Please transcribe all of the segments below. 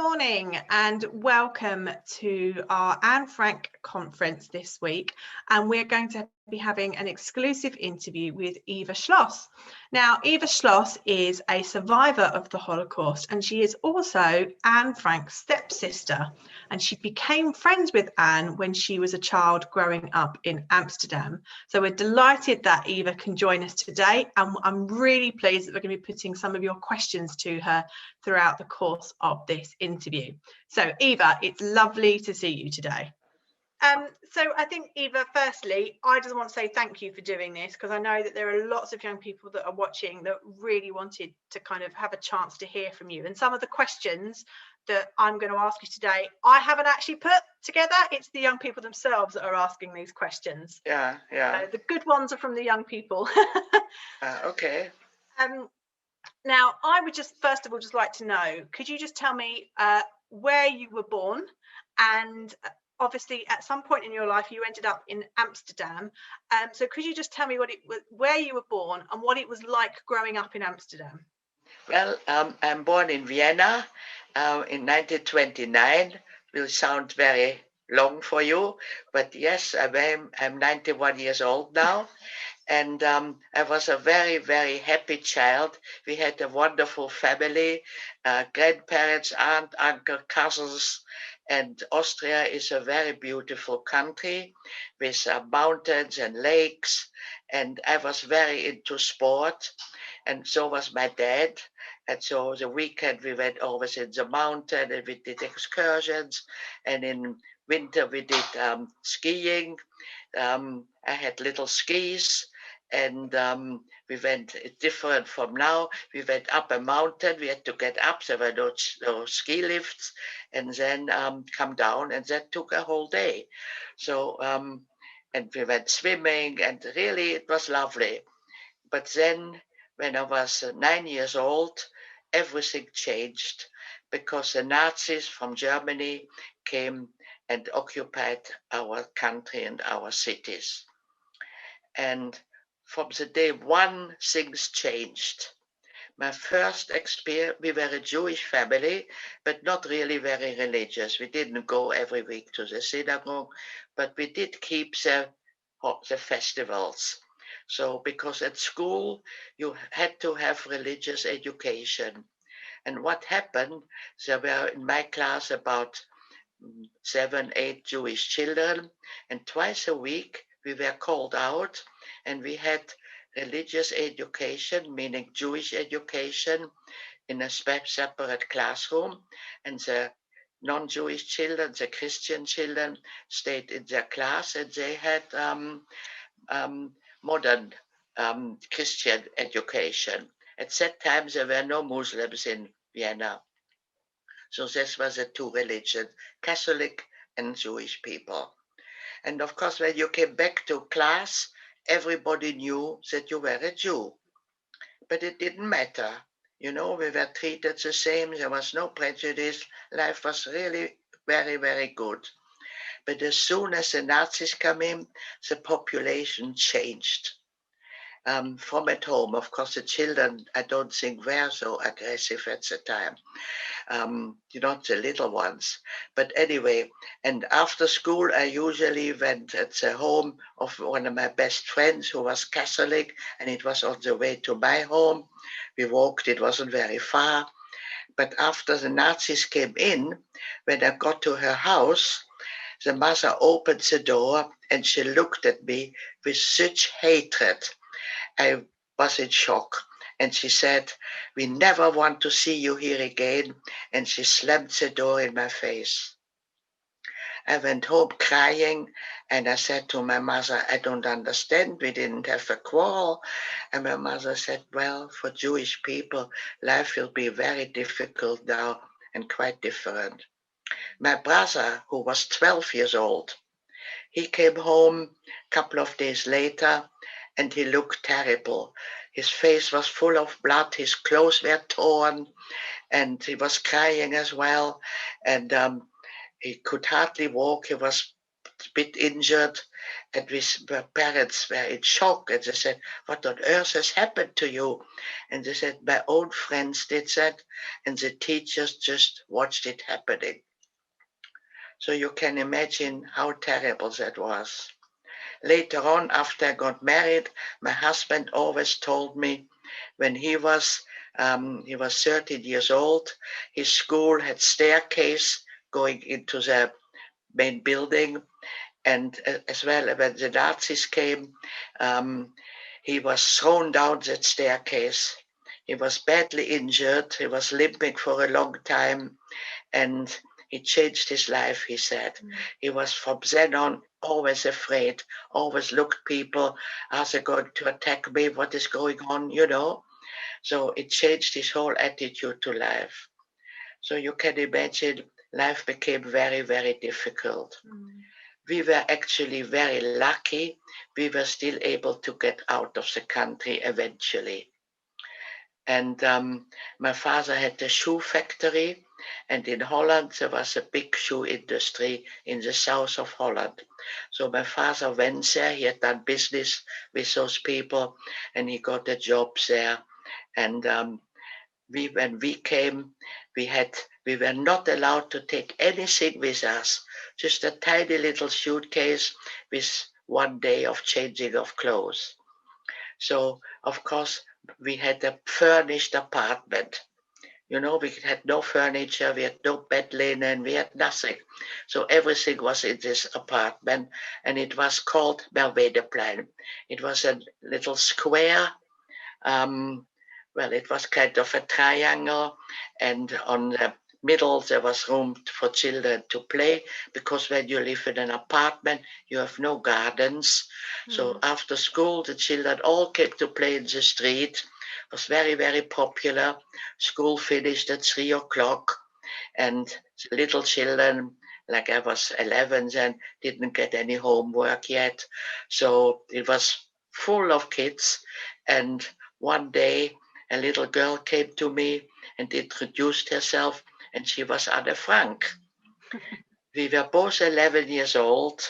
morning and welcome to our Anne Frank conference this week, and we're going to be having an exclusive interview with Eva Schloss. Now, Eva Schloss is a survivor of the Holocaust, and she is also Anne Frank's stepsister, and she became friends with Anne when she was a child growing up in Amsterdam. So we're delighted that Eva can join us today, and I'm really pleased that we're going to be putting some of your questions to her throughout the course of this interview. So Eva, it's lovely to see you today. So I think, Eva, firstly, I just want to say thank you for doing this, because I know that there are lots of young people that are watching that really wanted to kind of have a chance to hear from you. And some of the questions that I'm going to ask you today, I haven't actually put together. It's the young people themselves that are asking these questions. Yeah. The good ones are from the young people. Okay. Now, I would just first of all just like to know, could you just tell me where you were born? And obviously at some point in your life you ended up in Amsterdam, so could you just tell me where you were born and what it was like growing up in Amsterdam? Well, I'm born in Vienna in 1929. Will sound very long for you, but yes, I'm 91 years old now. And I was a very, very happy child. We had a wonderful family, grandparents, aunt, uncle, cousins. And Austria is a very beautiful country with mountains and lakes. And I was very into sport. And so was my dad. And so the weekend we went always in the mountain and we did excursions. And in winter we did skiing. I had little skis. And we went different from now. We went up a mountain. We had to get up. There were no ski lifts, and then come down, and that took a whole day. So and we went swimming, and really it was lovely. But then, when I was 9 years old, everything changed because the Nazis from Germany came and occupied our country and our cities. And from the day one, things changed. My first experience, we were a Jewish family, but not really very religious. We didn't go every week to the synagogue, but we did keep the festivals. So, because at school, you had to have religious education. And what happened, there were in my class about 7, 8 Jewish children, and twice a week we were called out and we had religious education, meaning Jewish education, in a separate classroom, and the non-Jewish children, the Christian children, stayed in their class, and they had modern Christian education. At that time, there were no Muslims in Vienna. So this was the two religions, Catholic and Jewish people. And of course, when you came back to class, everybody knew that you were a Jew. But it didn't matter. You know, we were treated the same. There was no prejudice. Life was really very, very good. But as soon as the Nazis came in, the population changed. From at home, of course, the children, I don't think were so aggressive at the time. Not the little ones. But anyway, and after school, I usually went at the home of one of my best friends who was Catholic, and it was on the way to my home. We walked, it wasn't very far. But after the Nazis came in, when I got to her house, the mother opened the door and she looked at me with such hatred. I was in shock. And she said, "We never want to see you here again." And she slammed the door in my face. I went home crying and I said to my mother, "I don't understand. We didn't have a quarrel." And my mother said, "Well, for Jewish people, life will be very difficult now and quite different." My brother, who was 12 years old, he came home a couple of days later and he looked terrible. His face was full of blood, his clothes were torn, and he was crying as well. And he could hardly walk, he was a bit injured. And her parents were in shock, and they said, "What on earth has happened to you?" And they said, "My own friends did that, and the teachers just watched it happening." So you can imagine how terrible that was. Later on, after I got married, my husband always told me when he was 13 years old, his school had staircase going into the main building, and as well when the Nazis came, um, he was thrown down that staircase. He was badly injured. He was limping for a long time, and he changed his life, he said. He was from then on always afraid, always looked people, are they going to attack me? What is going on, you know? So it changed his whole attitude to life. So you can imagine life became very, very difficult. We were actually very lucky. We were still able to get out of the country eventually. And my father had a shoe factory, and in Holland there was a big shoe industry in the south of Holland. So my father went there. He had done business with those people, and he got a job there. And when we came, we were not allowed to take anything with us, just a tiny little suitcase with one day of changing of clothes. So of course we had a furnished apartment. You know, we had no furniture, we had no bed linen, we had nothing. So everything was in this apartment, and it was called Merwedeplein. It was a little square. Well, it was kind of a triangle, and on the middle there was room for children to play, because when you live in an apartment you have no gardens. So after school the children all came to play in the street. It was very, very popular. School finished at 3 o'clock, and little children, like I was 11 then, didn't get any homework yet. So it was full of kids. And one day a little girl came to me and introduced herself, and she was Anne Frank. We were both 11 years old,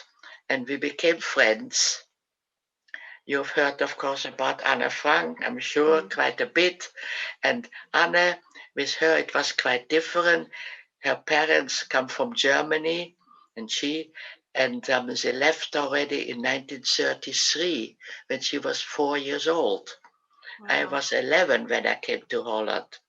and we became friends. You've heard, of course, about Anne Frank, I'm sure, quite a bit. And Anne, with her, it was quite different. Her parents come from Germany, and they left already in 1933 when she was 4 years old. Wow. I was 11 when I came to Holland.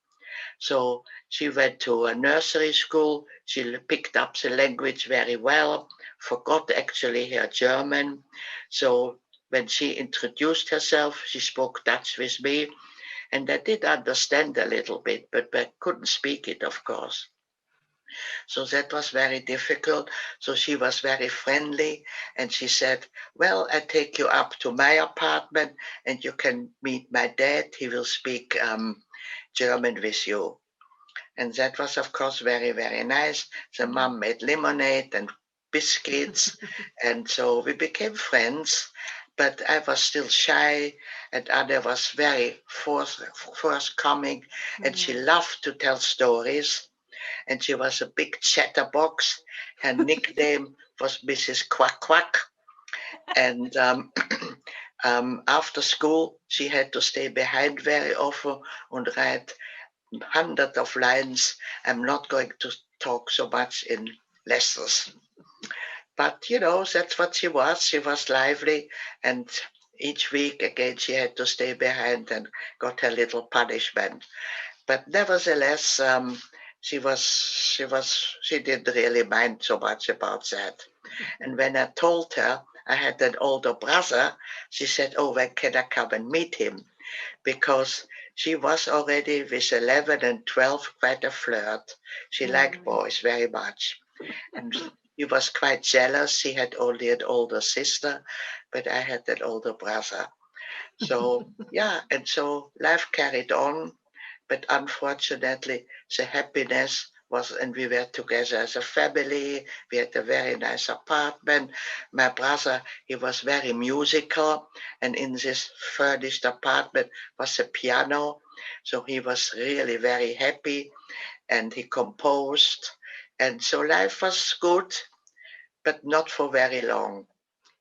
So she went to a nursery school. She picked up the language very well, forgot actually her German. So when she introduced herself, she spoke Dutch with me, and I did understand a little bit, but I couldn't speak it, of course. So that was very difficult. So she was very friendly, and she said, "Well, I take you up to my apartment, and you can meet my dad. He will speak German with you." And that was, of course, very, very nice. The mom made lemonade and biscuits, and so we became friends. But I was still shy, and Anne was very forthcoming, and she loved to tell stories. And she was a big chatterbox. Her nickname was Mrs. Quack Quack. And after school, she had to stay behind very often and write hundreds of lines. I'm not going to talk so much in lessons. But, you know, that's what she was. She was lively. And each week, again, she had to stay behind and got her little punishment. But nevertheless, she didn't really mind so much about that. And when I told her I had an older brother, she said, "Oh, when can I come and meet him?" Because she was already with 11 and 12 quite a flirt. She liked boys very much. And he was quite jealous. He had only an older sister, but I had an older brother. So, yeah, and so life carried on. But unfortunately, the happiness was, and we were together as a family. We had a very nice apartment. My brother, he was very musical, and in this furnished apartment was a piano. So he was really very happy, and he composed. And so life was good, but not for very long.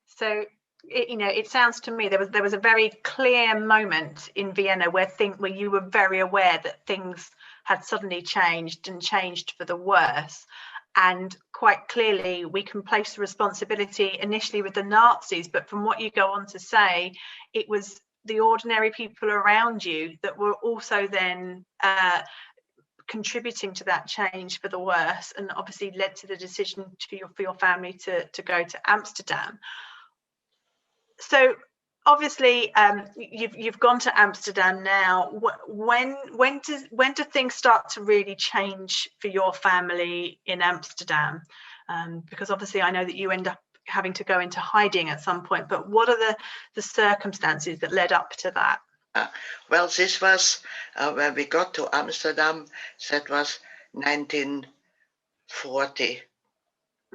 So it sounds to me there was a very clear moment in Vienna where you were very aware that things had suddenly changed and changed for the worse. And quite clearly, we can place the responsibility initially with the Nazis, but from what you go on to say, it was the ordinary people around you that were also then contributing to that change for the worse, and obviously led to the decision for your family to go to Amsterdam. So obviously, you've gone to Amsterdam now. When do things start to really change for your family in Amsterdam? Because obviously, I know that you end up having to go into hiding at some point. But what are the circumstances that led up to that? Well, this was when we got to Amsterdam. That was 1940.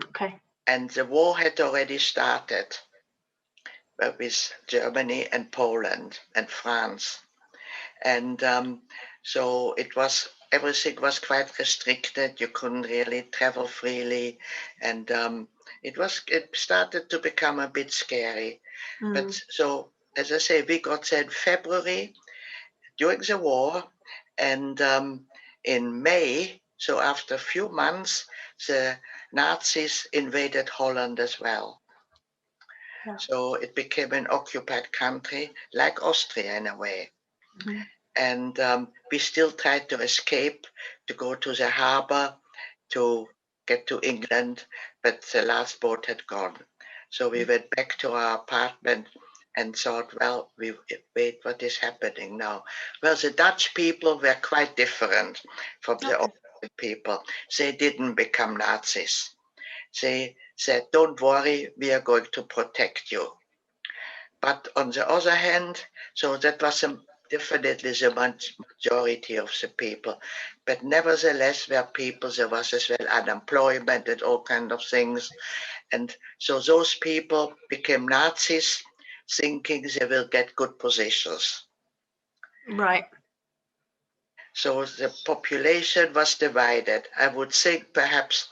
Okay. And the war had already started with Germany and Poland and France. And so everything was quite restricted. You couldn't really travel freely. And it started to become a bit scary. But so, as I say, we got there in February during the war. And in May, so after a few months, the Nazis invaded Holland as well. Yeah. So it became an occupied country, like Austria in a way. Mm-hmm. And we still tried to escape, to go to the harbor, to get to England, but the last boat had gone. So we went back to our apartment and thought, well, wait, what is happening now? Well, the Dutch people were quite different from the Austrian people. They didn't become Nazis. They said, don't worry, we are going to protect you. But on the other hand, so that was definitely the majority of the people. But nevertheless, there was as well unemployment and all kinds of things. And so those people became Nazis, thinking they will get good positions. Right. So the population was divided. I would think perhaps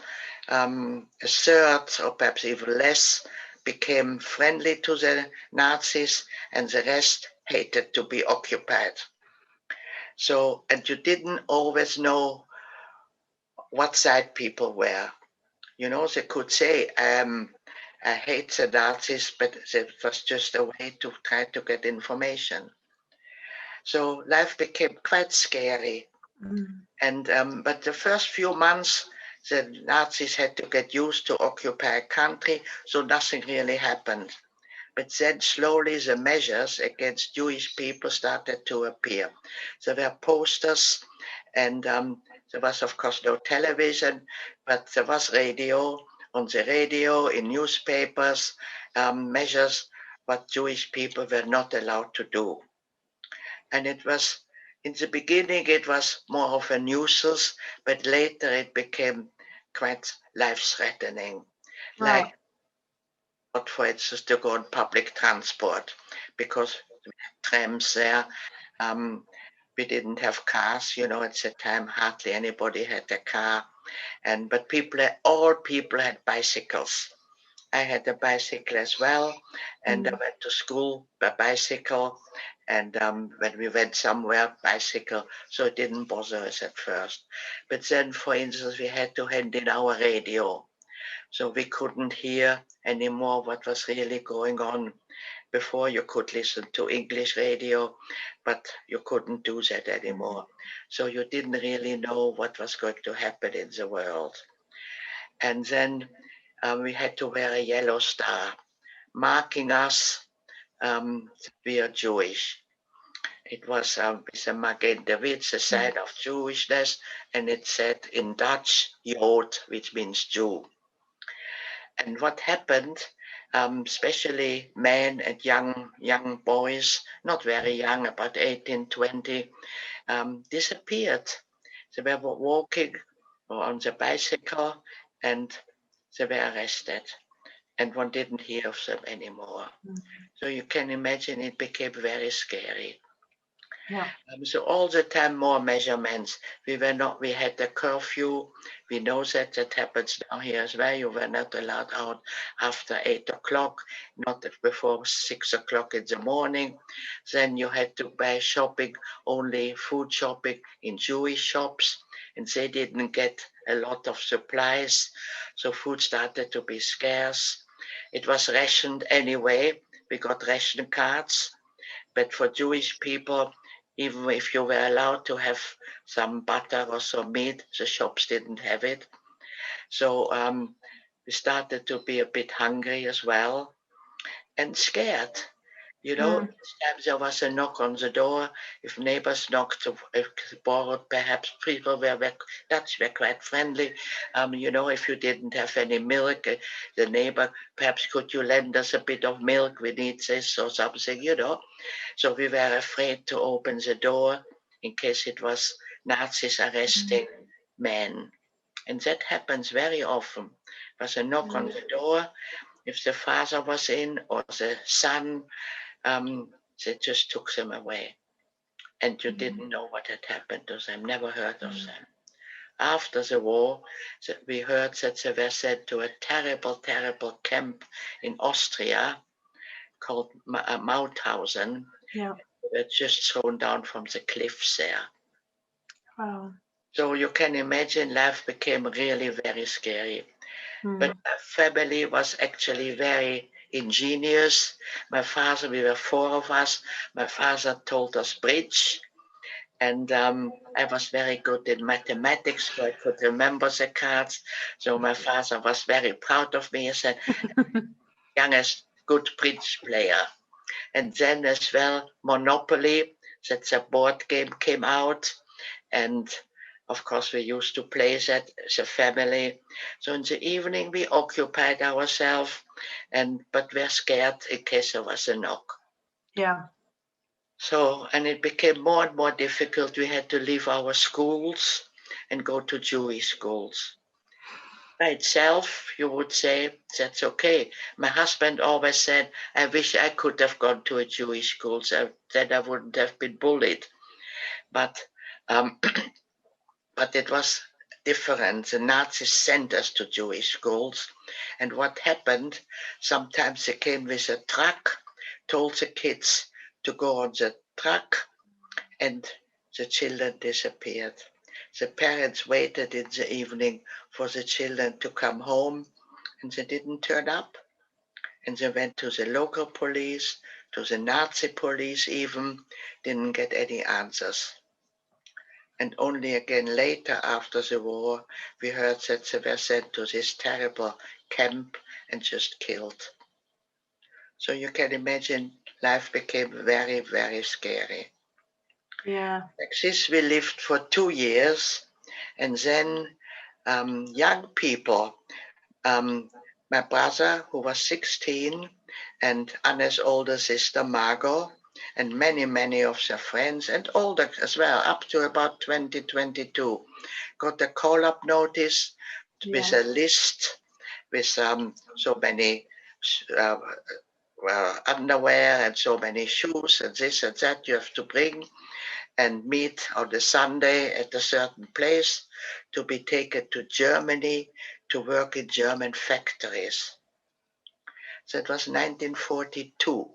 a third or perhaps even less became friendly to the Nazis, and the rest hated to be occupied. So, and you didn't always know what side people were. You know, they could say, I hate the Nazis, but it was just a way to try to get information. So life became quite scary. And but the first few months, the Nazis had to get used to occupy a country, so nothing really happened. But then slowly the measures against Jewish people started to appear. There were posters, and there was, of course, no television, but there was radio. On the radio, in newspapers, measures what Jewish people were not allowed to do. And it was, in the beginning, it was more of a nuisance, but later it became quite life-threatening. Right. Like, for instance, to go on public transport, because we had trams there. We didn't have cars, you know, at the time, hardly anybody had a car. But all people had bicycles. I had a bicycle as well, and I went to school by bicycle. And when we went somewhere, bicycle, so it didn't bother us at first. But then, for instance, we had to hand in our radio. So we couldn't hear anymore what was really going on. Before you could listen to English radio, but you couldn't do that anymore. So you didn't really know what was going to happen in the world. And then we had to wear a yellow star, marking us we are Jewish. It was with a Magen David, the sign of Jewishness, and it said in Dutch, Jood, which means Jew. And what happened, especially men and young boys, not very young, about 18, 20, disappeared. They were walking on the bicycle and they were arrested. And one didn't hear of them anymore. So you can imagine it became very scary. Yeah. So all the time more measurements. We had the curfew. We know that happens down here as well. You were not allowed out after 8 o'clock, not before 6 o'clock in the morning. Then you had to buy shopping, only food shopping in Jewish shops, and they didn't get a lot of supplies. So food started to be scarce. It was rationed anyway. We got ration cards. But for Jewish people, even if you were allowed to have some butter or some meat, the shops didn't have it. So we started to be a bit hungry as well and scared. You know, Mm. sometimes there was a knock on the door. If neighbors knocked, if borrowed, perhaps people Dutch were quite friendly. You know, if you didn't have any milk, the neighbor, perhaps could you lend us a bit of milk? We need this or something, you know. So we were afraid to open the door in case it was Nazis arresting men. And that happens very often. There was a knock on the door. If the father was in or the son, they just took them away. And you didn't know what had happened to them, never heard of them. After the war, we heard that they were sent to a terrible, terrible camp in Austria called Mauthausen. Yeah. They were just thrown down from the cliffs there. Wow. So you can imagine life became really very scary. But my family was actually very ingenious. My father, we were 4 of us. My father told us bridge. And I was very good in mathematics, so I could remember the cards. So my father was very proud of me as a youngest good bridge player. And then as well, Monopoly, that's a board game, came out. And of course, we used to play that as a family. So in the evening, we occupied ourselves, but we're scared in case there was a knock. Yeah. So, and it became more and more difficult. We had to leave our schools and go to Jewish schools. By itself, you would say, that's okay. My husband always said, I wish I could have gone to a Jewish school, so then I wouldn't have been bullied. But but it was different. The Nazis sent us to Jewish schools. And what happened, sometimes they came with a truck, told the kids to go on the truck, and the children disappeared. The parents waited in the evening for the children to come home, and they didn't turn up. And they went to the local police, to the Nazi police even, didn't get any answers. And only again later after the war, we heard that they were sent to this terrible camp and just killed. So you can imagine life became very, very scary. Yeah. Like this, we lived for 2 years, and then young people, my brother who was 16, and Anne's older sister Margot, and many, many of their friends, and older as well, up to about 2022, got a call-up notice with a list with so many underwear and so many shoes and this and that you have to bring and meet on the Sunday at a certain place to be taken to Germany to work in German factories. So it was 1942.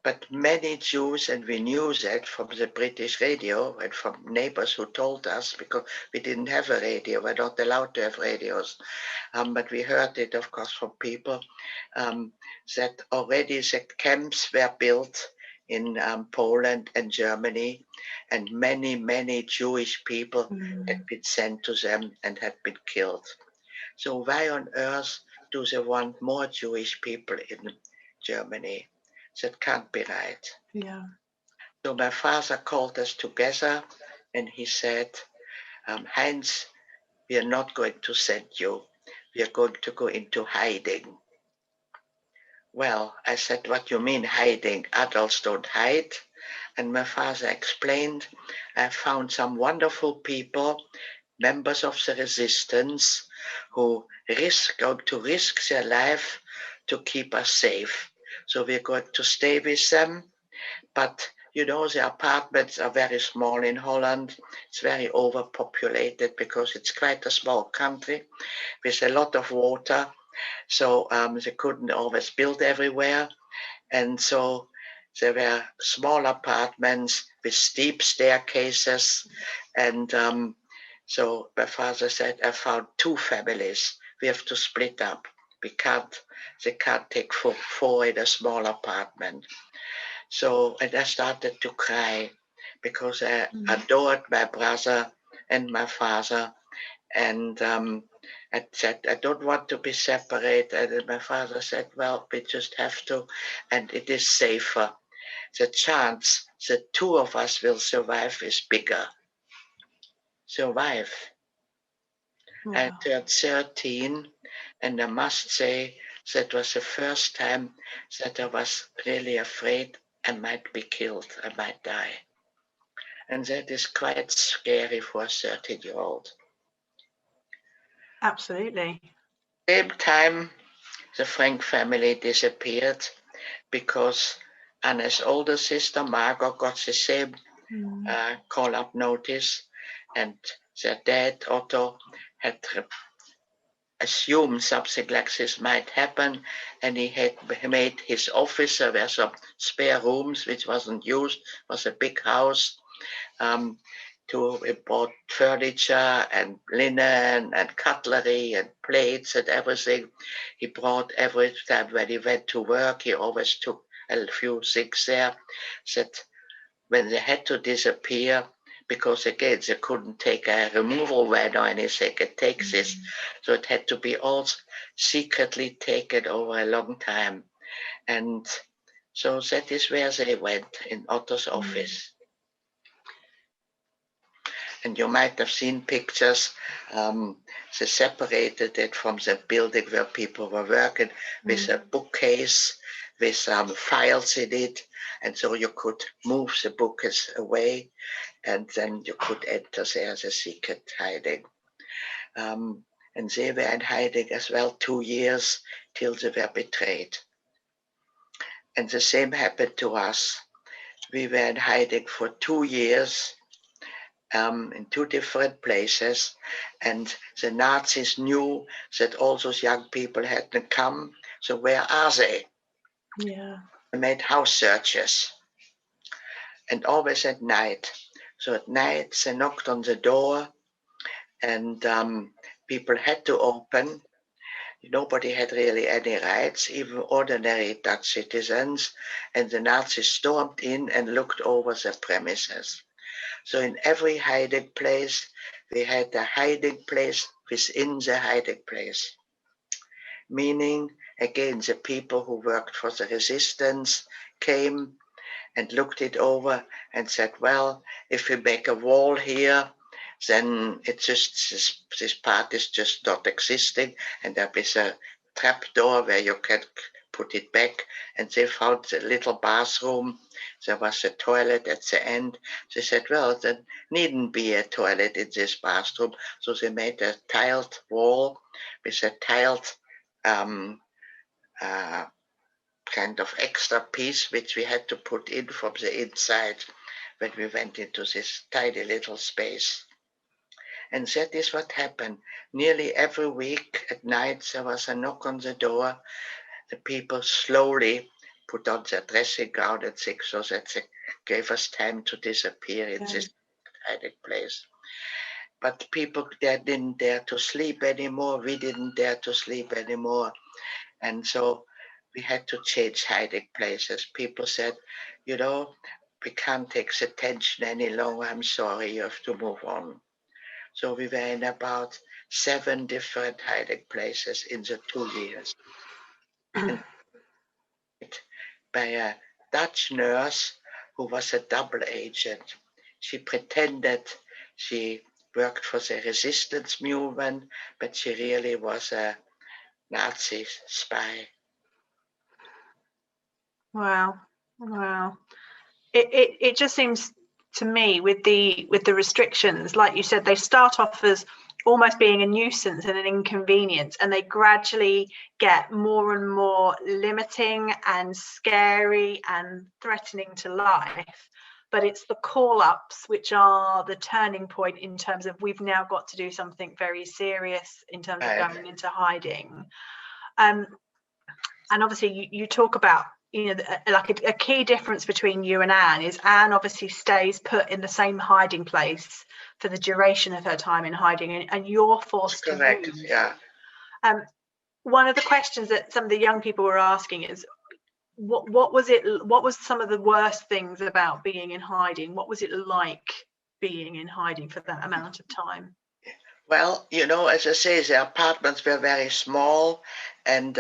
But many Jews, and we knew that from the British radio and from neighbors who told us, because we didn't have a radio, we're not allowed to have radios, but we heard it, of course, from people, that already the camps were built in Poland and Germany, and many, many Jewish people had been sent to them and had been killed. So why on earth do they want more Jewish people in Germany? That can't be right. Yeah. So my father called us together and he said, Heinz, we are not going to send you. We are going to go into hiding. Well, I said, what do you mean hiding? Adults don't hide. And my father explained, I found some wonderful people, members of the resistance, who going to risk their life to keep us safe. So we're going to stay with them, but you know, the apartments are very small in Holland. It's very overpopulated because it's quite a small country with a lot of water. So they couldn't always build everywhere. And so there were small apartments with steep staircases. And so my father said, I found two families. We have to split up. They can't take four in a small apartment. So, and I started to cry because I adored my brother and my father. And I said, I don't want to be separated. And my father said, well, we just have to, and it is safer. The chance the two of us will survive is bigger. Survive. Wow. I turned 13, and I must say that was the first time that I was really afraid I might be killed, I might die. And that is quite scary for a 13-year-old. Absolutely. Same time, the Frank family disappeared because Anna's older sister, Margot, got the same call-up notice, and their dad, Otto, had assumed something like this might happen, and he had made his office, there were some spare rooms which wasn't used, was a big house, he bought furniture and linen and cutlery and plates and everything. He brought every time when he went to work, he always took a few things there. That when they had to disappear, because again, they couldn't take a removal van or anything, it takes this. So it had to be all secretly taken over a long time. And so that is where they went, in Otto's office. And you might have seen pictures. They separated it from the building where people were working with a bookcase with files in it. And so you could move the bookcase away, and then you could enter there as a secret hiding. And they were in hiding as well 2 years till they were betrayed. And the same happened to us. We were in hiding for 2 years. In two different places, and the Nazis knew that all those young people hadn't come. So where are they? Yeah. They made house searches, and always at night. So at night they knocked on the door, and people had to open. Nobody had really any rights, even ordinary Dutch citizens, and the Nazis stormed in and looked over the premises. So in every hiding place, we had a hiding place within the hiding place. Meaning, again, the people who worked for the resistance came and looked it over and said, well, if we make a wall here, then it's just, this part is just not existing, and there is a trap door where you can put it back. And they found the little bathroom. There was a toilet at the end. They said, well, there needn't be a toilet in this bathroom. So they made a tiled wall with a tiled kind of extra piece, which we had to put in from the inside when we went into this tiny little space. And that is what happened. Nearly every week at night, there was a knock on the door. The people slowly put on their dressing gown and things so that they gave us time to disappear in this hiding place. But people there didn't dare to sleep anymore. We didn't dare to sleep anymore. And so we had to change hiding places. People said, you know, we can't take the tension any longer. I'm sorry, you have to move on. So we were in about 7 different hiding places in the 2 years. And by a Dutch nurse who was a double agent. She pretended she worked for the resistance movement, but she really was a Nazi spy. Wow. It just seems to me with the restrictions, like you said, they start off as almost being a nuisance and an inconvenience, and they gradually get more and more limiting and scary and threatening to life. But it's the call-ups which are the turning point in terms of we've now got to do something very serious in terms of going into hiding. And obviously you talk about, you know, like a key difference between you and Anne is Anne obviously stays put in the same hiding place for the duration of her time in hiding, and you're forced to move. Yeah. One of the questions that some of the young people were asking is, what was some of the worst things about being in hiding? What was it like being in hiding for that amount of time? Well, you know, as I say, the apartments were very small, and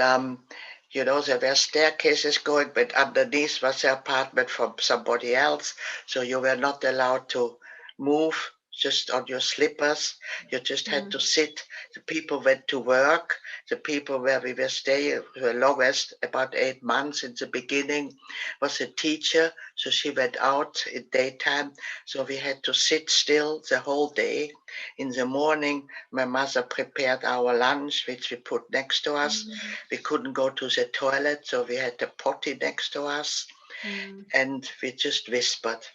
you know, there were staircases going, but underneath was the apartment from somebody else, so you were not allowed to move just on your slippers. You just had to sit. The people went to work. The people where we were staying the longest, about 8 months in the beginning, was a teacher. So she went out in daytime. So we had to sit still the whole day. In the morning, my mother prepared our lunch, which we put next to us. We couldn't go to the toilet, so we had the potty next to us. And we just whispered.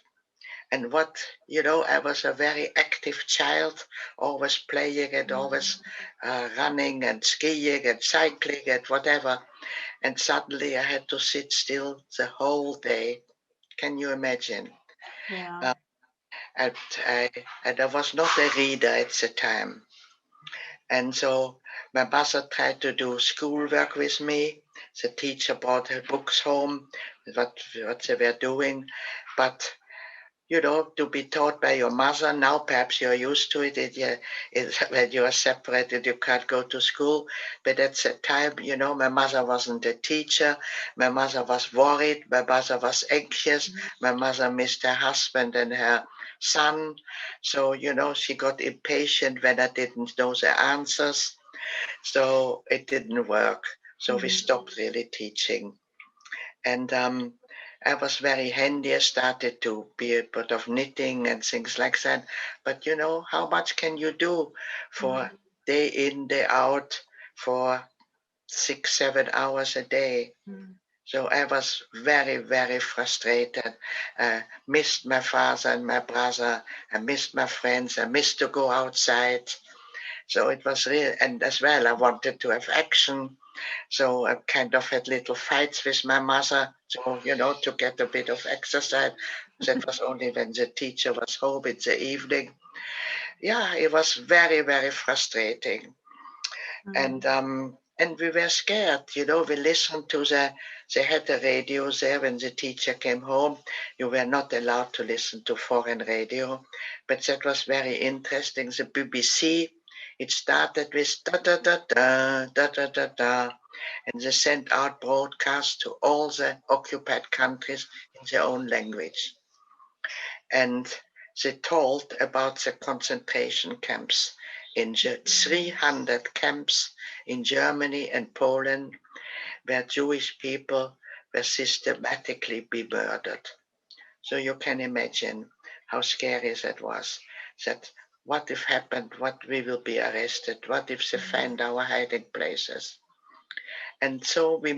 And what, you know, I was a very active child, always playing and always running and skiing and cycling and whatever. And suddenly I had to sit still the whole day. Can you imagine? Yeah. And I was not a reader at the time. And so my mother tried to do schoolwork with me. The teacher brought her books home, what they were doing. But you know, to be taught by your mother. Now perhaps you're used to it. When you are separated, you can't go to school. But at the time, you know, my mother wasn't a teacher. My mother was worried. My mother was anxious. My mother missed her husband and her son. So, you know, she got impatient when I didn't know the answers. So it didn't work. So we stopped really teaching. And I was very handy. I started to be a bit of knitting and things like that. But you know, how much can you do for day in, day out, for 6, 7 hours a day? So I was very, very frustrated. Missed my father and my brother. I missed my friends. I missed to go outside. So it was real. And as well, I wanted to have action. So I kind of had little fights with my mother, so, you know, to get a bit of exercise. That was only when the teacher was home in the evening. Yeah, it was very, very frustrating. And we were scared, you know, we listened to they had the radio there when the teacher came home. You were not allowed to listen to foreign radio, but that was very interesting. The BBC, it started with da da da da da da da da, and they sent out broadcasts to all the occupied countries in their own language. And they told about the concentration camps in 300 camps in Germany and Poland, where Jewish people were systematically be murdered. So you can imagine how scary that was. That what if happened, what we will be arrested, what if they find our hiding places? And so we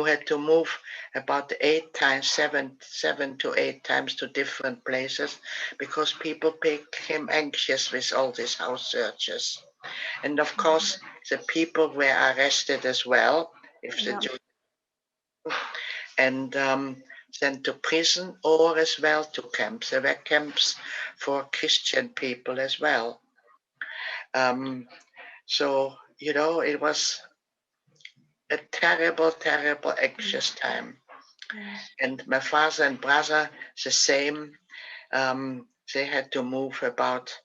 had to move about 8 times, seven to 8 times to different places, because people became anxious with all these house searches. And of course, the people were arrested as well, if the Jews, and sent to prison or as well to camps. There were camps for Christian people as well. So, you know, it was a terrible, terrible, anxious time. And my father and brother, the same. They had to move about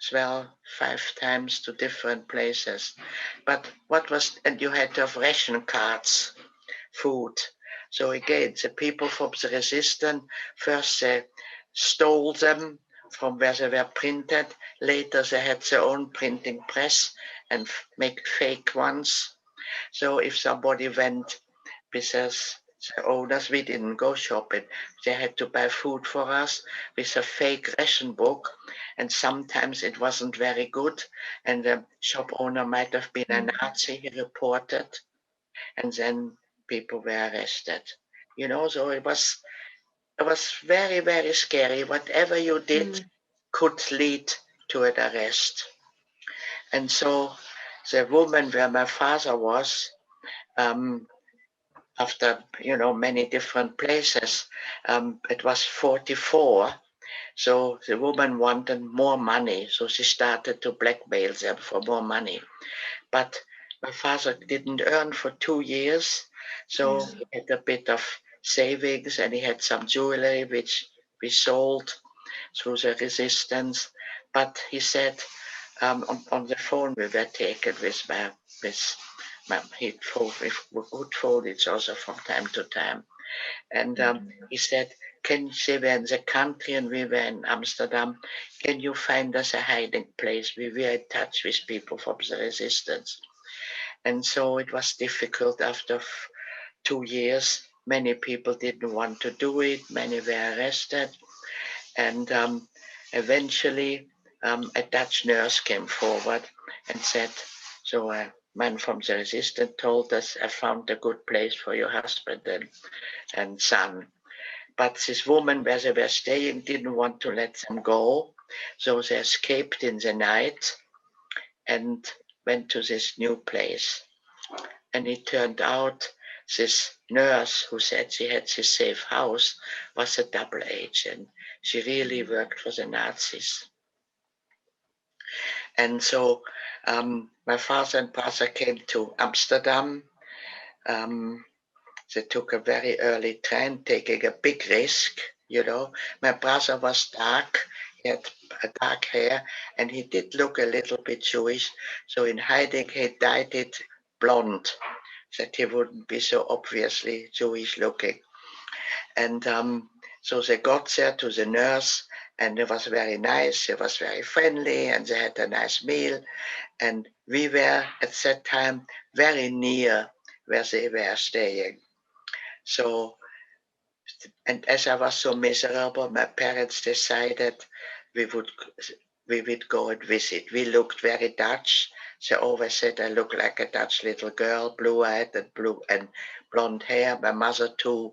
as well 5 times to different places. But and you had to have ration cards, food. So again, the people from the resistance, first they stole them from where they were printed. Later they had their own printing press and make fake ones. So if somebody went with The owners, we didn't go shopping. They had to buy food for us with a fake ration book, and sometimes it wasn't very good. And the shop owner might have been a Nazi, he reported, and then people were arrested. You know, so it was very, very scary. Whatever you did could lead to an arrest. And so the woman where my father was, um, after many different places, it was 44. So the woman wanted more money, so she started to blackmail them for more money. But my father didn't earn for 2 years, so he had a bit of savings, and he had some jewelry which we sold through the resistance. But he said, on the phone we were taken with my he would phone each other from time to time. And he said, can you say we're in the country and we were in Amsterdam, can you find us a hiding place? We were in touch with people from the resistance. And so it was difficult after 2 years. Many people didn't want to do it. Many were arrested. And eventually a Dutch nurse came forward and said, so a man from the resistance told us, I found a good place for your husband and son. But this woman where they were staying didn't want to let them go. So they escaped in the night and went to this new place. And it turned out this nurse who said she had this safe house was a double agent. She really worked for the Nazis. And so my father and brother came to Amsterdam. They took a very early train, taking a big risk, My brother was dark. He had dark hair, and he did look a little bit Jewish. So in hiding, he dyed it blonde, that he wouldn't be so obviously Jewish looking. And so they got there to the nurse, and it was very nice. It was very friendly, and they had a nice meal. And we were at that time very near where they were staying. So, and as I was so miserable, my parents decided we would go and visit. We looked very Dutch. They always said I look like a Dutch little girl, blue-eyed and blonde hair. My mother too.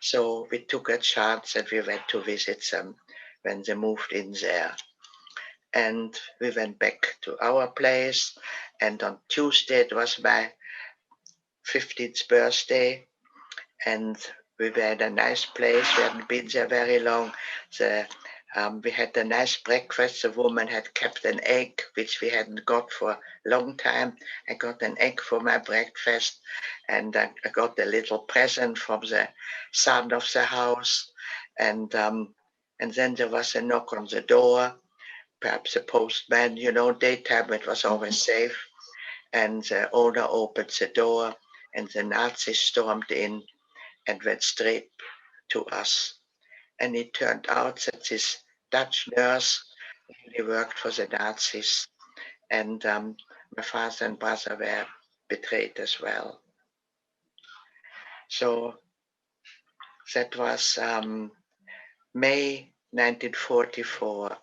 So we took a chance and we went to visit them when they moved in there. And we went back to our place. And on Tuesday, it was my 15th birthday. And we were in a nice place. We hadn't been there very long. We had a nice breakfast. The woman had kept an egg, which we hadn't got for a long time. I got an egg for my breakfast, and I got a little present from the son of the house. And then there was a knock on the door, perhaps a postman. Daytime it was always safe. And the owner opened the door, and the Nazis stormed in and went straight to us. And it turned out that this Dutch nurse really worked for the Nazis, and my father and brother were betrayed as well. So that was May 1944.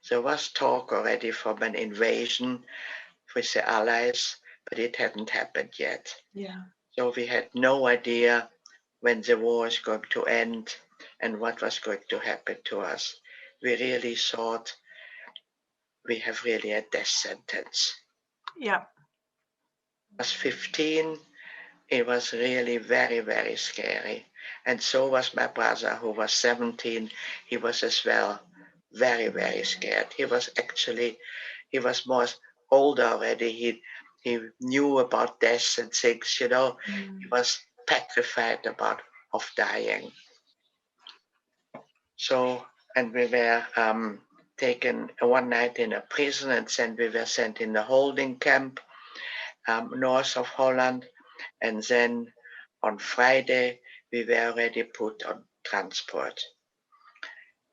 There was talk already from an invasion with the Allies, but it hadn't happened yet. Yeah. So we had no idea when the war was going to end and what was going to happen to us. We really thought we have really a death sentence. Yeah. I was 15. It was really very, very scary. And so was my brother, who was 17. He was as well very, very scared. He was more older already. He knew about death and things, He was petrified of dying. So, and we were taken one night in a prison, and then we were sent in a holding camp north of Holland. And then on Friday, we were already put on transport.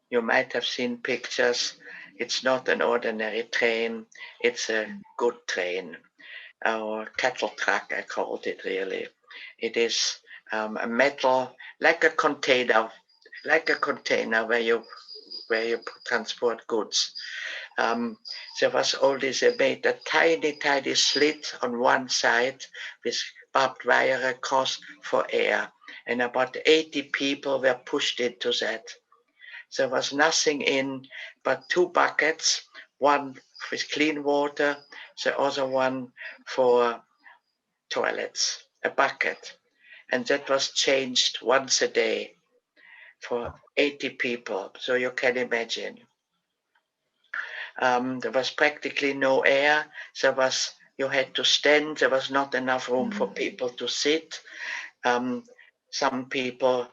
You might have seen pictures. It's not an ordinary train. It's a good train, or cattle truck, I called it really. It is a metal, like a container where you transport goods. There was always made a tiny slit on one side with barbed wire across for air, and about 80 people were pushed into that. There was nothing in but 2 buckets, one with clean water, the other one for toilets, a bucket. And that was changed once a day for 80 people. So you can imagine. There was practically no air. You had to stand. There was not enough room for people to sit. Some people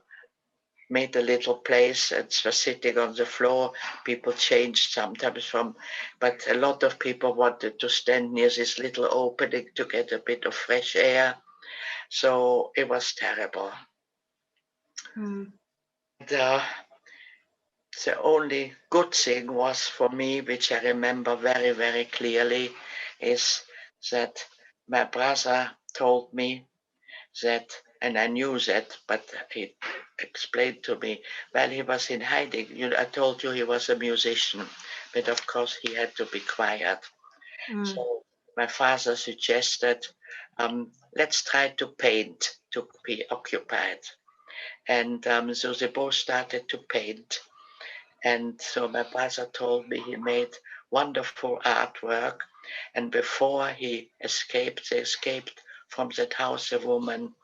made a little place and were sitting on the floor. People changed sometimes but a lot of people wanted to stand near this little opening to get a bit of fresh air. So it was terrible. The only good thing was for me, which I remember very, very clearly, is that my brother told me that, and I knew that, but he explained to me while he was in hiding. I told you he was a musician, but of course he had to be quiet. So my father suggested, let's try to paint to be occupied. And so they both started to paint. And so my brother told me he made wonderful artwork. And before they escaped from that house, a woman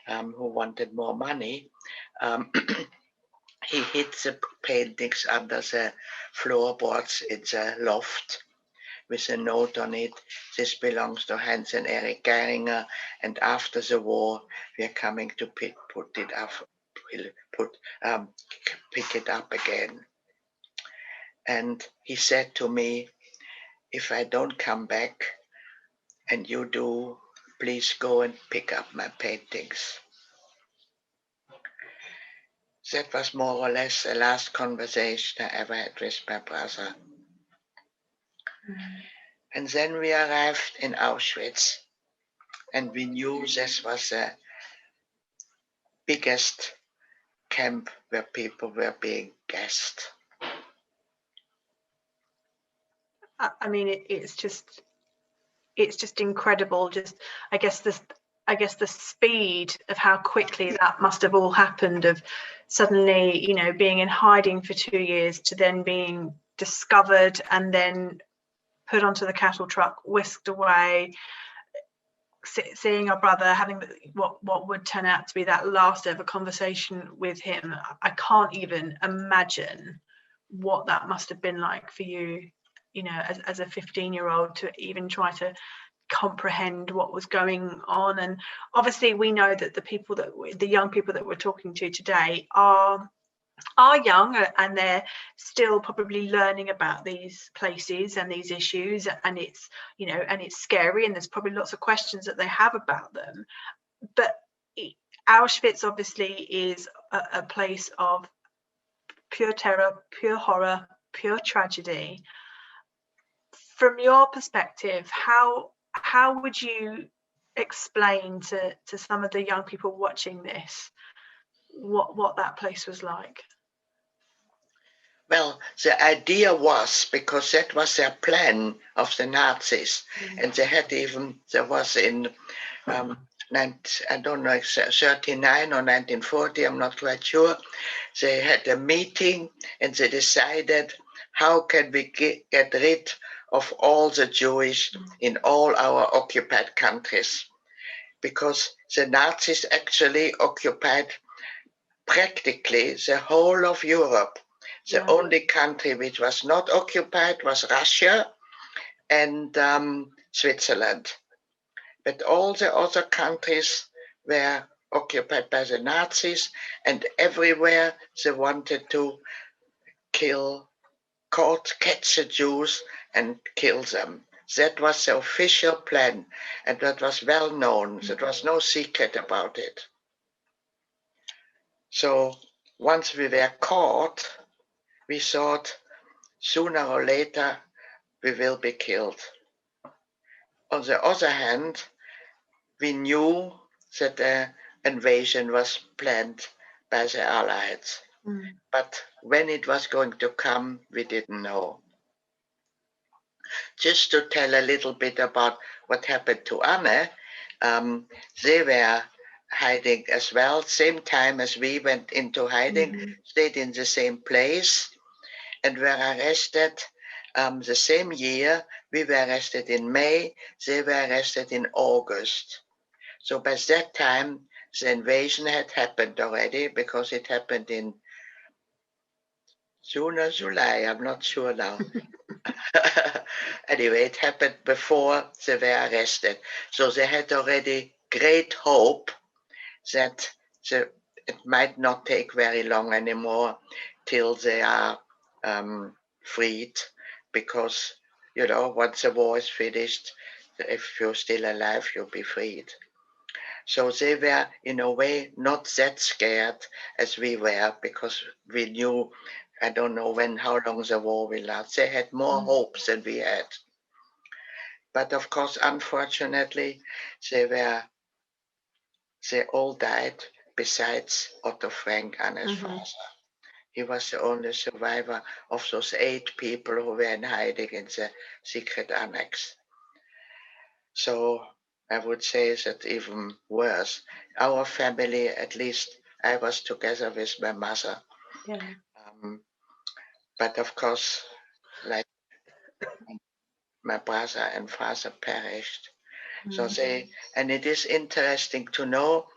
who wanted more money. He hid the paintings under the floorboards in the loft with a note on it. This belongs to Hans and Eric Geringer, and after the war, we are coming to pick it up again. And he said to me, if I don't come back and you do, please go and pick up my paintings. That was more or less the last conversation I ever had with my brother. And then we arrived in Auschwitz, and we knew this was the biggest camp where people were being gassed. I mean, it's just incredible. I guess the speed of how quickly that must have all happened, of suddenly, being in hiding for 2 years to then being discovered and then put onto the cattle truck, whisked away, seeing our brother, having what would turn out to be that last ever conversation with him. I can't even imagine what that must have been like for you, as a 15-year-old, to even try to comprehend what was going on. And obviously we know that the young people that we're talking to today are young, and they're still probably learning about these places and these issues, and it's scary, and there's probably lots of questions that they have about them. But Auschwitz obviously is a place of pure terror, pure horror, pure tragedy. From your perspective, how would you explain to some of the young people watching this what that place was like? Well, the idea was, because that was their plan of the Nazis, and there was in, I don't know, 39 or 1940, I'm not quite sure, they had a meeting and they decided, how can we get rid of all the Jewish in all our occupied countries? Because the Nazis actually occupied practically the whole of Europe. The only country which was not occupied was Russia and Switzerland. But all the other countries were occupied by the Nazis, and everywhere they wanted to catch the Jews and kill them. That was the official plan, and that was well known. There was no secret about it. So once we were caught, we thought sooner or later we will be killed. On the other hand, we knew that a invasion was planned by the Allies. But when it was going to come, we didn't know. Just to tell a little bit about what happened to Anne, they were hiding as well, same time as we went into hiding, stayed in the same place, and were arrested the same year. We were arrested in May, they were arrested in August. So by that time, the invasion had happened already, because it happened in June or July, I'm not sure now. Anyway, it happened before they were arrested. So they had already great hope that it might not take very long anymore till they are freed, because, once the war is finished, if you're still alive, you'll be freed. So they were, in a way, not that scared as we were, because we knew, I don't know how long the war will last. They had more hopes than we had. But of course, unfortunately, they all died, besides Otto Frank, Anne's father. He was the only survivor of those 8 people who were in hiding in the secret annex. So I would say that even worse. Our family, at least I was together with my mother. Yeah. But of course, like my brother and father perished. So and it is interesting to know,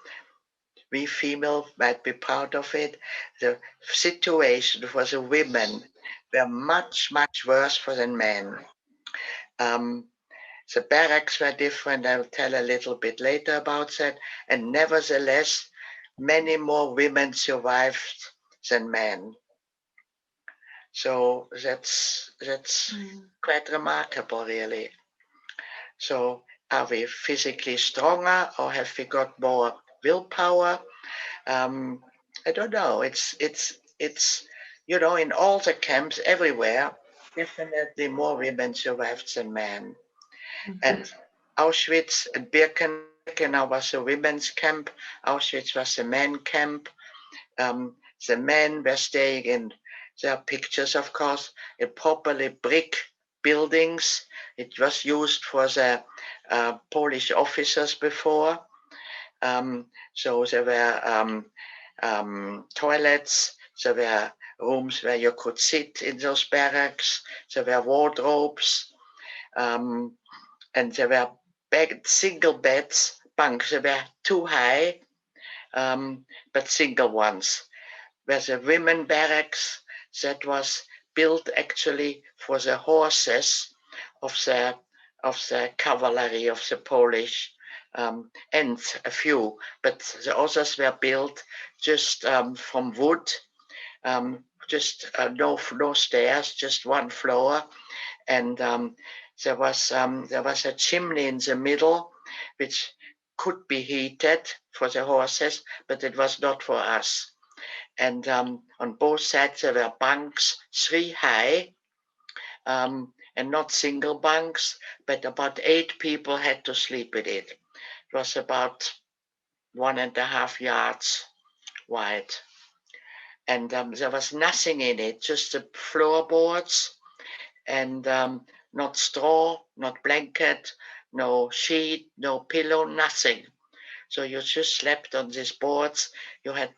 we female might be proud of it, the situation for the women were much, much worse for the men. The barracks were different. I will tell a little bit later about that. And nevertheless, many more women survived than men. So that's quite remarkable, really. So are we physically stronger, or have we got more willpower? I don't know. It's in all the camps everywhere, definitely more women survived than men. And Auschwitz and Birkenau was a women's camp. Auschwitz was a men camp. The men were staying in, there are pictures, of course, in properly brick buildings. It was used for the Polish officers before. So there were toilets, there were rooms where you could sit in those barracks, there were wardrobes, and there were single beds, bunks. They were too high, but single ones. Whereas the women barracks, that was built actually for the horses of the cavalry of the Polish, and a few, but the others were built just from wood, no stairs, just one floor, and there was a chimney in the middle, which could be heated for the horses, but it was not for us. And on both sides there were bunks, 3 high, and not single bunks, but about 8 people had to sleep in it. It was about 1.5 yards wide. And there was nothing in it, just the floorboards, and not straw, not blanket, no sheet, no pillow, nothing. So you just slept on these boards. You had,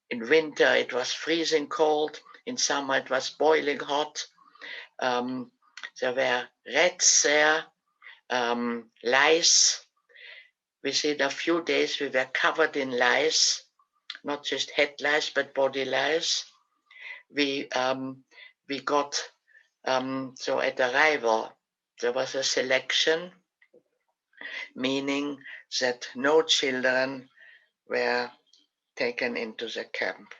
in winter, it was freezing cold. In summer, it was boiling hot. There were rats there, lice. Within a few days, we were covered in lice, not just head lice, but body lice. We got, so at arrival, there was a selection, meaning that no children were taken into the camp.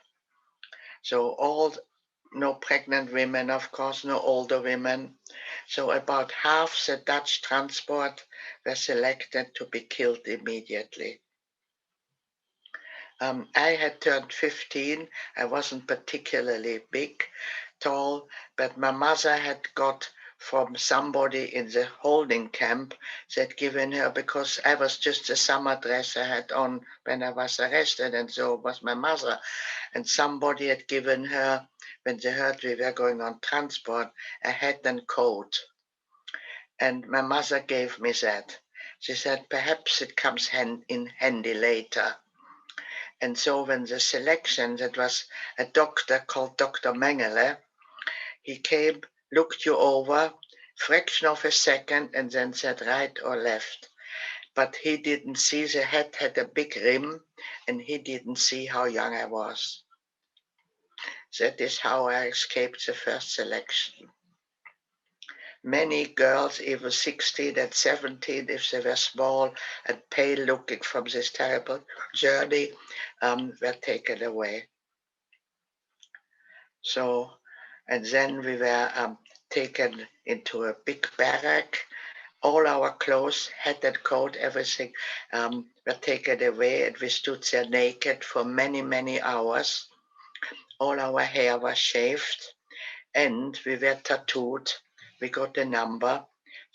So no pregnant women, of course, no older women. So about half the Dutch transport were selected to be killed immediately. I had turned 15. I wasn't particularly big, tall, but my mother had got from somebody in the holding camp that given her, because I was just a summer dress I had on when I was arrested, and so was my mother. And somebody had given her, when they heard we were going on transport, a hat and coat. And my mother gave me that. She said, perhaps it comes in handy later. And so when the selection, that was a doctor called Dr. Mengele, he came, looked you over, fraction of a second, and then said right or left. But he didn't see the hat had a big rim, and he didn't see how young I was. That is how I escaped the first selection. Many girls, even 16 and 17, if they were small and pale looking from this terrible journey, were taken away. So, and then we were taken into a big barrack. All our clothes, hat and coat, everything were taken away, and we stood there naked for many, many hours. All our hair was shaved, and we were tattooed. We got a number.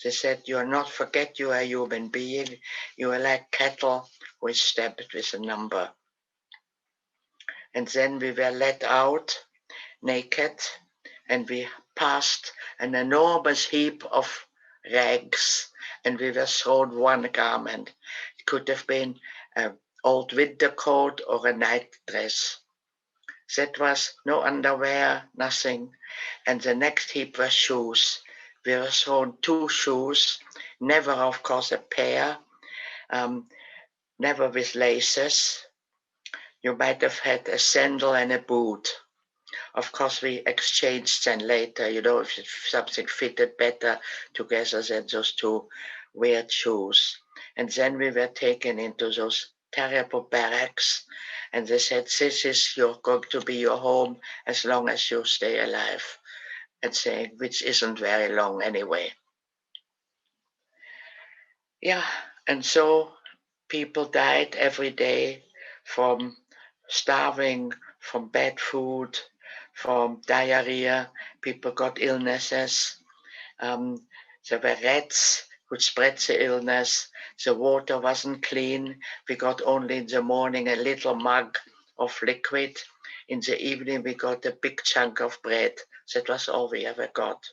They said, you are not, forget you are a human being. You are like cattle who is stamped with a number. And then we were let out naked, and we passed an enormous heap of rags, and we were thrown one garment. It could have been an old winter coat or a night dress. That was no underwear, nothing. And the next heap was shoes. We were thrown 2 shoes, never, of course, a pair, never with laces. You might have had a sandal and a boot. Of course, we exchanged then later, if something fitted better together than those 2 weird shoes. And then we were taken into those terrible barracks, and they said, this is going to be your home as long as you stay alive, and saying, which isn't very long anyway. Yeah, and so people died every day from starving, from bad food, from diarrhea. People got illnesses. There were rats who spread the illness. The water wasn't clean. We got only in the morning a little mug of liquid. In the evening, we got a big chunk of bread. That was all we ever got.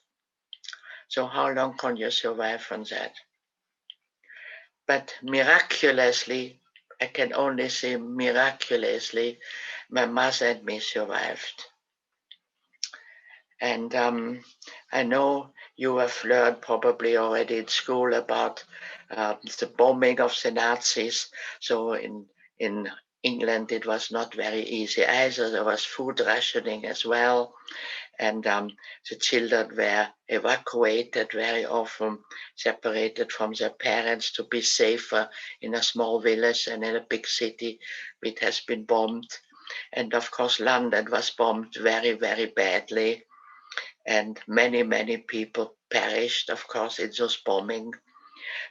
So how long can you survive from that? But miraculously, I can only say miraculously, my mother and me survived. And I know you have learned probably already in school about the bombing of the Nazis. So in England, it was not very easy either. There was food rationing as well. And the children were evacuated very often, separated from their parents to be safer in a small village than in a big city which has been bombed. And of course, London was bombed very, very badly. And many, many people perished, of course, in those bombing.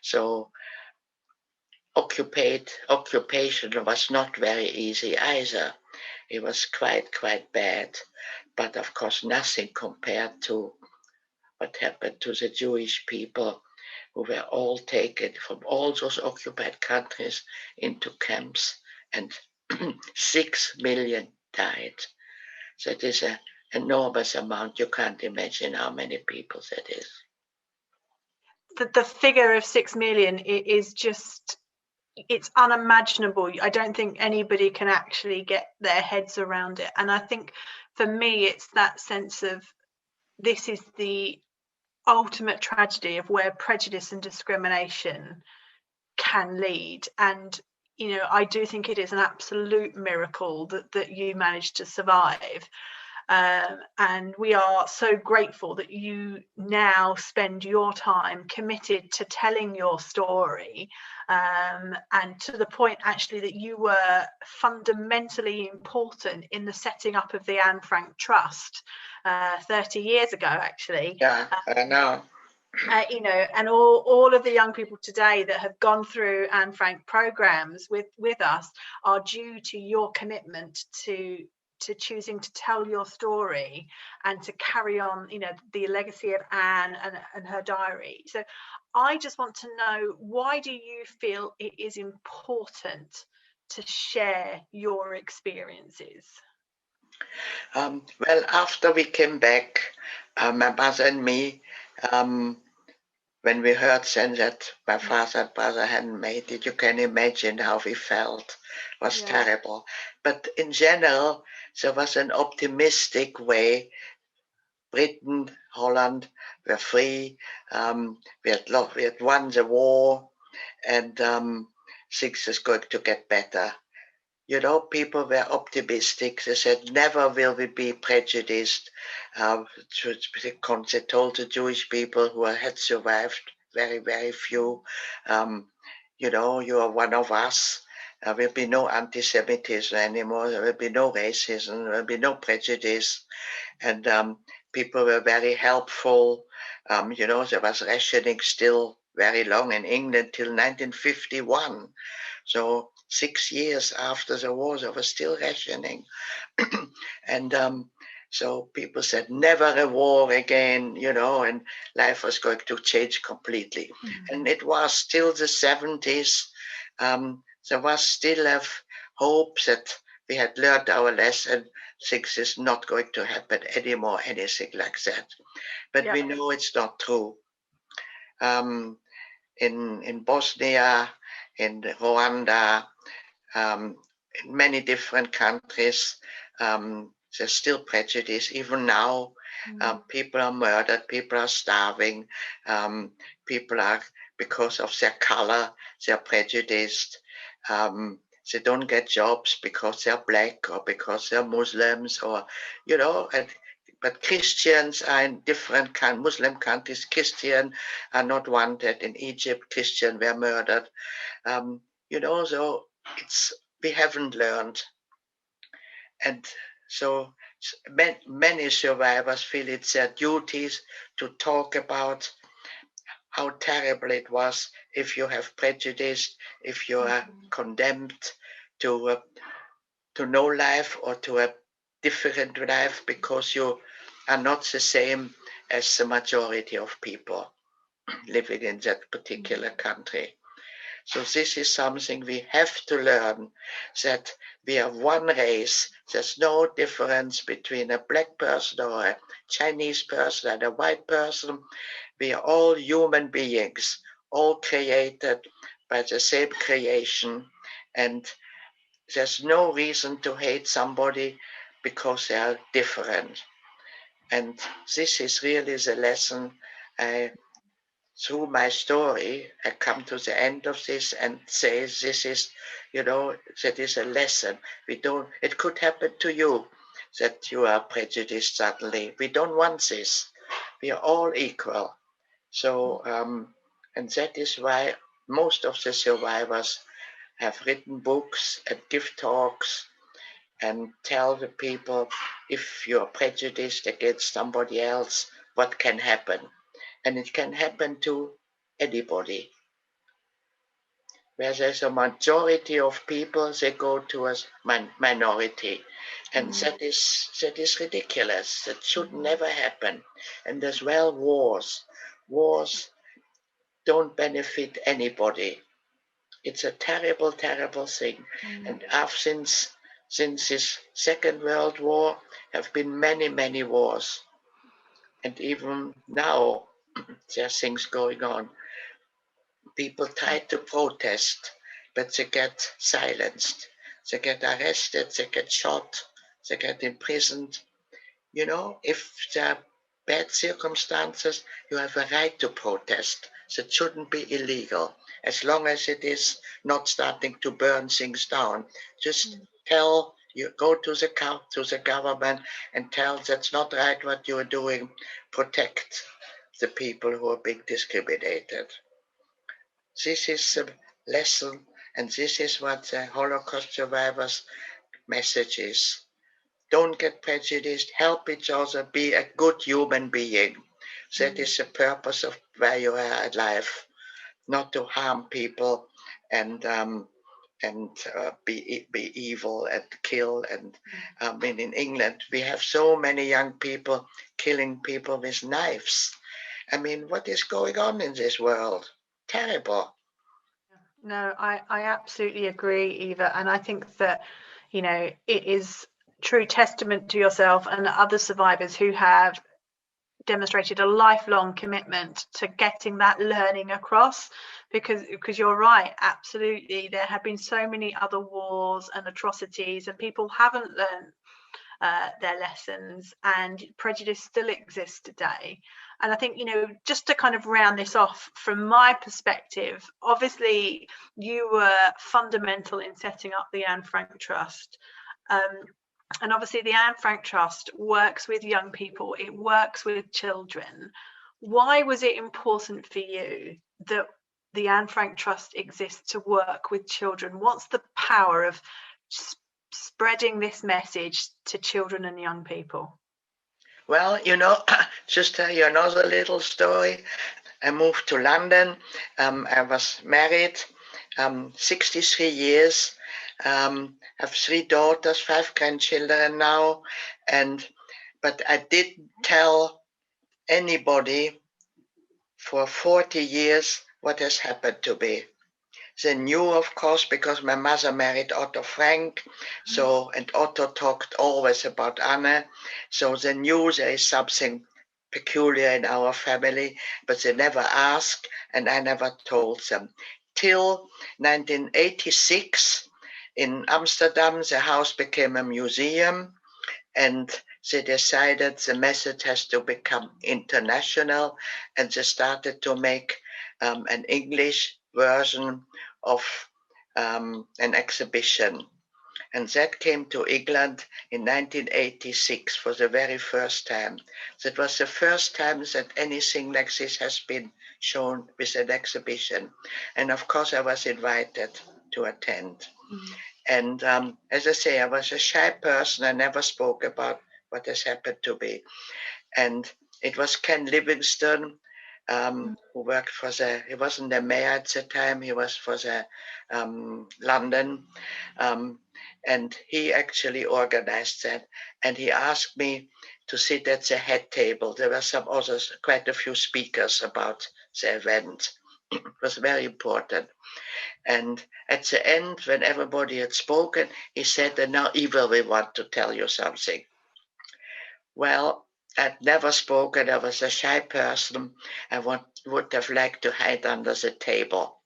So occupation was not very easy either. It was quite bad. But of course, nothing compared to what happened to the Jewish people who were all taken from all those occupied countries into camps, and 6 million died. That is an enormous amount. You can't imagine how many people that is. The figure of 6 million is just, it's unimaginable. I don't think anybody can actually get their heads around it. And I think for me, it's that sense of, this is the ultimate tragedy of where prejudice and discrimination can lead. And I do think it is an absolute miracle that you managed to survive. And we are so grateful that you now spend your time committed to telling your story, and to the point actually that you were fundamentally important in the setting up of the Anne Frank Trust 30 years ago, actually. Yeah, I know. And all of the young people today that have gone through Anne Frank programs with us are due to your commitment to to choosing to tell your story and to carry on, you know, the legacy of Anne and her diary. So I just want to know, why do you feel it is important to share your experiences? Well, after we came back, my mother and me, when we heard then that my father and brother hadn't made it, you can imagine how we felt. It was terrible. But in general, there was an optimistic way. Britain, Holland were free. We had won the war, and things is going to get better. You know, people were optimistic. They said, never will we be prejudiced. They told the Jewish people who had survived, very, very few, you know, you are one of us. There will be no anti-Semitism anymore. There will be no racism. There will be no prejudice. And people were very helpful. You know, there was rationing still very long in England till 1951. So 6 years after the war, there was still rationing. And so people said, never a war again, you know, and life was going to change completely. And it was still the 70s. There was still a hope that we had learned our lesson. Things is not going to happen anymore, anything like that. But we know it's not true. In Bosnia, in Rwanda, in many different countries, there's still prejudice. Even now, people are murdered, people are starving, people are, because of their color, they're prejudiced. They don't get jobs because they're black or because they're Muslims, or, you know, but Christians are in different Muslim countries. Christians are not wanted. In Egypt, Christians were murdered. You know, so we haven't learned. And so many survivors feel it's their duties to talk about how terrible it was if you have prejudice, if you are condemned to no life or to a different life because you are not the same as the majority of people living in that particular country. So this is something we have to learn, that we are one race. There's no difference between a black person or a Chinese person and a white person. We are all human beings, all created by the same creation. And there's no reason to hate somebody because they are different. And this is really the lesson. Through my story, I come to the end of this and say, this is, you know, that is a lesson. It could happen to you that you are prejudiced suddenly. We don't want this. We are all equal. So, and that is why most of the survivors have written books and give talks and tell the people, if you're prejudiced against somebody else, what can happen? And it can happen to anybody. Where there's a majority of people, they go to a minority. And that is ridiculous. That should never happen. And as well, wars. Wars don't benefit anybody. It's a terrible, terrible thing. And since this Second World War, have been many, many wars. And even now, there are things going on. People try to protest, but they get silenced. They get arrested, they get shot, they get imprisoned. You know, if there are bad circumstances, you have a right to protest. That shouldn't be illegal, as long as it is not starting to burn things down. Just go to the government and tell that's not right what you're doing. Protect the people who are being discriminated. This is a lesson, and this is what the Holocaust survivors' message is. Don't get prejudiced, help each other, be a good human being. That is the purpose of why you are alive, not to harm people and be evil and kill. And in England, we have so many young people killing people with knives. I mean, what is going on in this world? Terrible. No, I absolutely agree, Eva. And I think that, you know, it is true testament to yourself and other survivors who have demonstrated a lifelong commitment to getting that learning across, because you're right, absolutely, there have been so many other wars and atrocities and people haven't learned their lessons, and prejudice still exists today. And I think, you know, just to kind of round this off from my perspective, obviously you were fundamental in setting up the Anne Frank Trust. And obviously the Anne Frank Trust works with young people, it works with children. Why was it important for you that the Anne Frank Trust exists to work with children? What's the power of spreading this message to children and young people? Well, you know, just tell you another little story. I moved to London. I was married 63 years. Have 3 daughters, 5 grandchildren now. But I didn't tell anybody for 40 years what has happened to me. They knew, of course, because my mother married Otto Frank. And Otto talked always about Anne. So they knew there is something peculiar in our family, but they never asked, and I never told them. Till 1986, in Amsterdam, the house became a museum, and they decided the message has to become international, and they started to make an English version of an exhibition. And that came to England in 1986 for the very first time. That was the first time that anything like this has been shown with an exhibition. And of course, I was invited to attend. And as I say, I was a shy person. I never spoke about what has happened to me. And it was Ken Livingstone, who worked for he wasn't the mayor at the time, he was for the London. And he actually organized that. And he asked me to sit at the head table. There were some others, quite a few speakers about the event. It was very important. And at the end, when everybody had spoken, he said, and now Eva, we want to tell you something. Well, I'd never spoken. I was a shy person. I would have liked to hide under the table.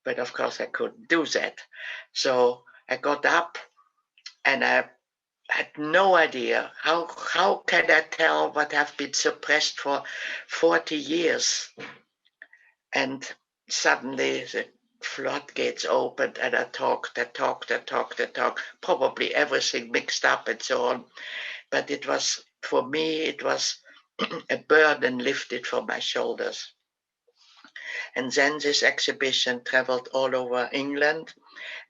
But of course, I couldn't do that. So I got up, and I had no idea how can I tell what have been suppressed for 40 years. And suddenly the floodgates opened, and I talked, probably everything mixed up and so on. But it was, for me, it was a burden lifted from my shoulders. And then this exhibition traveled all over England,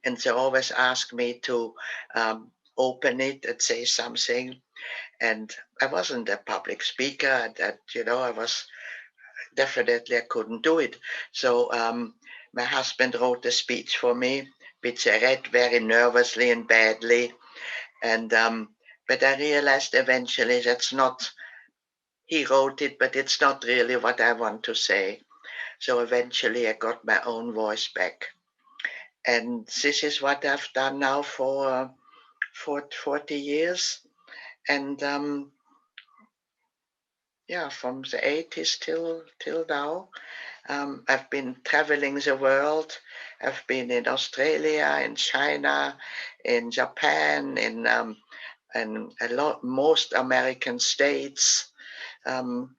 and they always asked me to open it and say something. And I wasn't a public speaker, and you know, I couldn't do it. So my husband wrote a speech for me, which I read very nervously and badly. And but I realized eventually that's not, he wrote it, but it's not really what I want to say. So eventually I got my own voice back. And this is what I've done now for 40 years. And from the 80s till now, I've been traveling the world. I've been in Australia, in China, in Japan, in most American states. And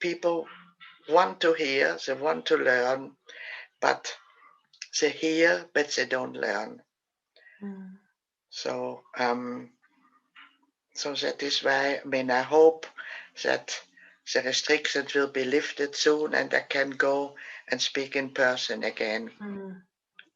people want to hear, they want to learn, but they hear, but they don't learn. So that is why, I hope that the restrictions will be lifted soon and I can go and speak in person again.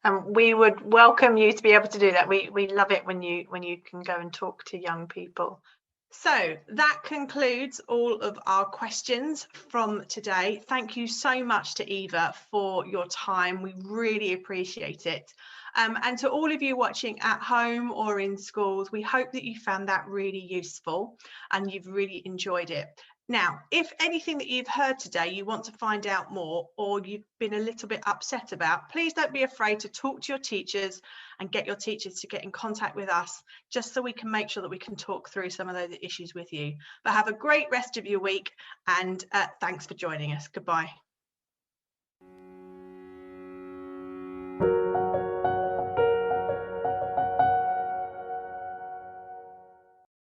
And we would welcome you to be able to do that. We love it when you can go and talk to young people. So that concludes all of our questions from today. Thank you so much to Eva for your time. We really appreciate it. And to all of you watching at home or in schools, we hope that you found that really useful and you've really enjoyed it. Now, if anything that you've heard today you want to find out more, or you've been a little bit upset about, please don't be afraid to talk to your teachers and get your teachers to get in contact with us, just so we can make sure that we can talk through some of those issues with you. But have a great rest of your week, and thanks for joining us. Goodbye.